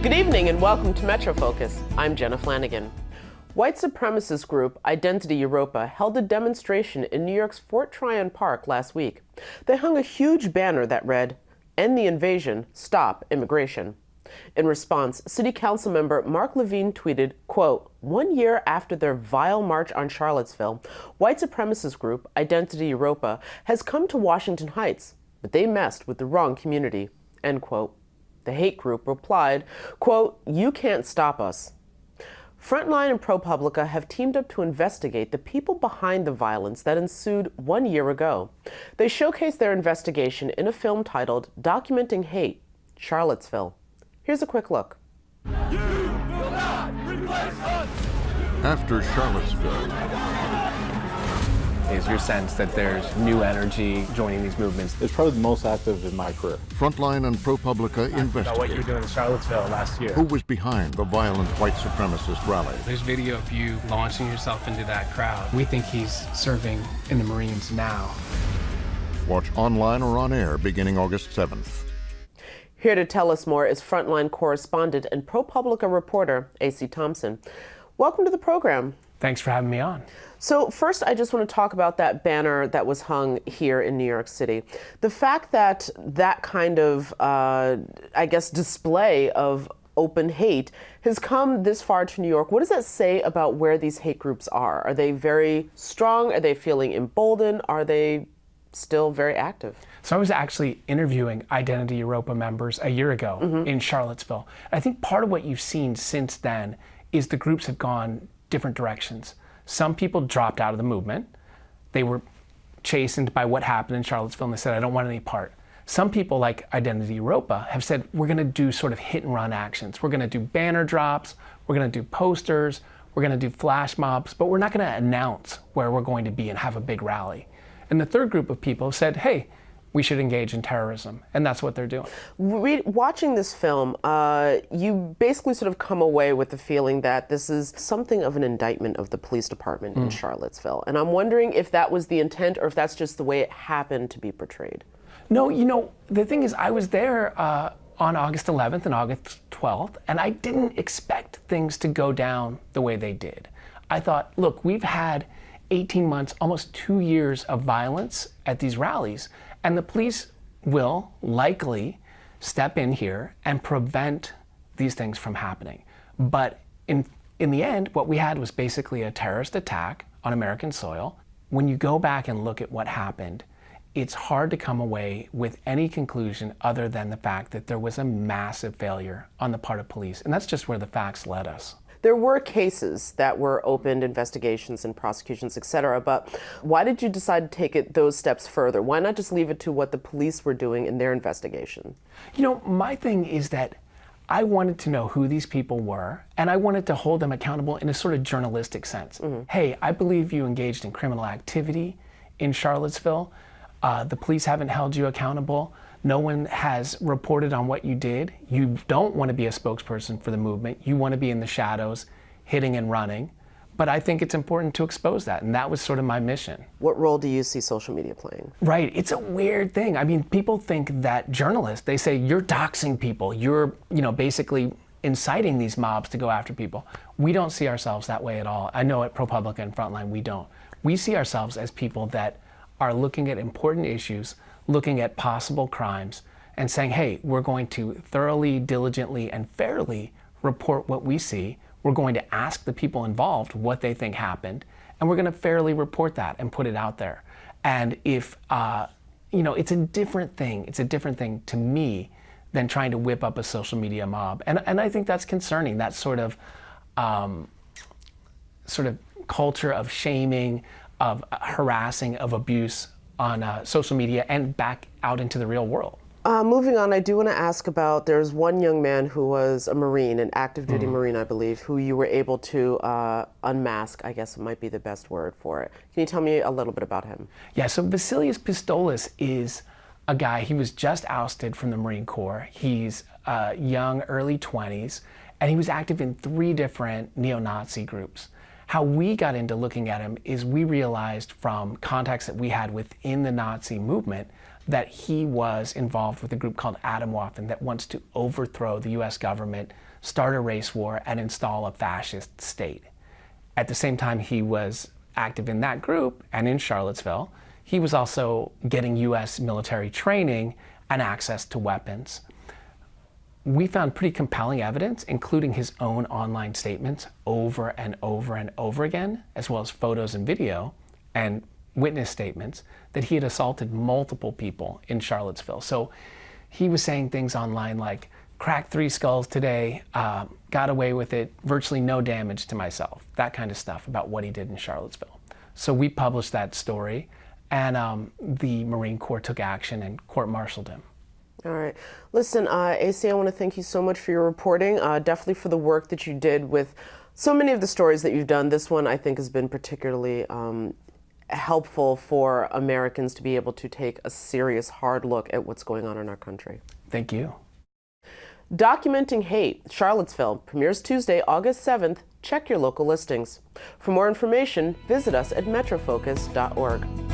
Good evening and welcome to Metro Focus. I'm Jenna Flanagan. White supremacist group Identity Europa held a demonstration in New York's Fort Tryon Park last week. They hung a huge banner that read, "End the invasion, stop immigration." In response, City Council member Mark Levine tweeted, quote, "1 year after their vile march on Charlottesville, white supremacist group Identity Europa has come to Washington Heights, but they messed with the wrong community," end quote. The hate group replied, quote, "You can't stop us." Frontline and ProPublica have teamed up to investigate the people behind the violence that ensued 1 year ago. They showcased their investigation in a film titled Documenting Hate, Charlottesville. Here's a quick look. You will not replace us! After Charlottesville, is your sense that there's new energy joining these movements? It's probably the most active in my career. Frontline and ProPublica About what you were investigate doing in Charlottesville last year. who was behind the violent white supremacist rally. There's video of you launching yourself into that crowd. We think he's serving in the Marines now. Watch online or on air beginning August 7th. Here to tell us more is Frontline correspondent and ProPublica reporter A.C. Thompson. Welcome to the program. Thanks for having me on. So first, I just want to talk about that banner that was hung here in New York City. The fact that that kind of, display of open hate has come this far to New York. What does that say about where these hate groups are? Are they very strong? Are they feeling emboldened? Are they still very active? So I was actually interviewing Identity Europa members a year ago in Charlottesville. I think part of what you've seen since then is the groups have gone different directions. Some people dropped out of the movement. They were chastened by what happened in Charlottesville and they said, I don't want any part. Some people like Identity Europa have said, we're gonna do sort of hit and run actions. We're gonna do banner drops, we're gonna do posters, we're gonna do flash mobs, but we're not gonna announce where we're going to be and have a big rally. And the third group of people said, hey, we should engage in terrorism, and that's what they're doing. Watching this film, you basically sort of come away with the feeling that this is something of an indictment of the police department in Charlottesville. And I'm wondering if that was the intent or if that's just the way it happened to be portrayed. No, you know, the thing is, I was there on August 11th and August 12th, and I didn't expect things to go down the way they did. I thought, look, we've had 18 months, almost 2 years of violence at these rallies, and the police will likely step in here and prevent these things from happening. But in the end, what we had was basically a terrorist attack on American soil. When you go back and look at what happened, it's hard to come away with any conclusion other than the fact that there was a massive failure on the part of police, and that's just where the facts led us. There were cases that were opened, investigations and prosecutions, et cetera, but why did you decide to take it those steps further? Why not just leave it to what the police were doing in their investigation? You know, my thing is that I wanted to know who these people were, and I wanted to hold them accountable in a sort of journalistic sense. Hey, I believe you engaged in criminal activity in Charlottesville. The police haven't held you accountable. No one has reported on what you did. You don't want to be a spokesperson for the movement. You want to be in the shadows, hitting and running. But I think it's important to expose that, and that was sort of my mission. What role do you see social media playing? Right, it's a weird thing. I mean, people think that journalists, they say, you're doxing people. You're, basically inciting these mobs to go after people. We don't see ourselves that way at all. I know at ProPublica and Frontline, we don't. We see ourselves as people that are looking at important issues, looking at possible crimes, and saying, hey, we're going to thoroughly, diligently, and fairly report what we see. We're going to ask the people involved what they think happened, and we're going to fairly report that and put it out there. And if, it's a different thing. It's a different thing to me than trying to whip up a social media mob. And I think that's concerning, that sort of culture of shaming, of harassing, of abuse on social media and back out into the real world. Moving on, I do want to ask about, there's one young man who was a Marine, an active duty Marine, I believe, who you were able to unmask, I guess it might be the best word for it. Can you tell me a little bit about him? Yeah, so Vasilius Pistolis is a guy, he was just ousted from the Marine Corps. He's young, early 20s, and he was active in 3 different neo-Nazi groups. How we got into looking at him is we realized from contacts that we had within the Nazi movement that he was involved with a group called Atomwaffen that wants to overthrow the US government, start a race war, and install a fascist state. At the same time he was active in that group and in Charlottesville, he was also getting US military training and access to weapons. We found pretty compelling evidence, including his own online statements over and over and over again, as well as photos and video and witness statements, that he had assaulted multiple people in Charlottesville. So he was saying things online like, cracked 3 skulls today, got away with it, virtually no damage to myself, that kind of stuff about what he did in Charlottesville. So we published that story, and the Marine Corps took action and court-martialed him. All right. Listen, AC, I want to thank you so much for your reporting, definitely for the work that you did with so many of the stories that you've done. This one, I think, has been particularly helpful for Americans to be able to take a serious, hard look at what's going on in our country. Thank you. Documenting Hate, Charlottesville, premieres Tuesday, August 7th. Check your local listings. For more information, visit us at metrofocus.org.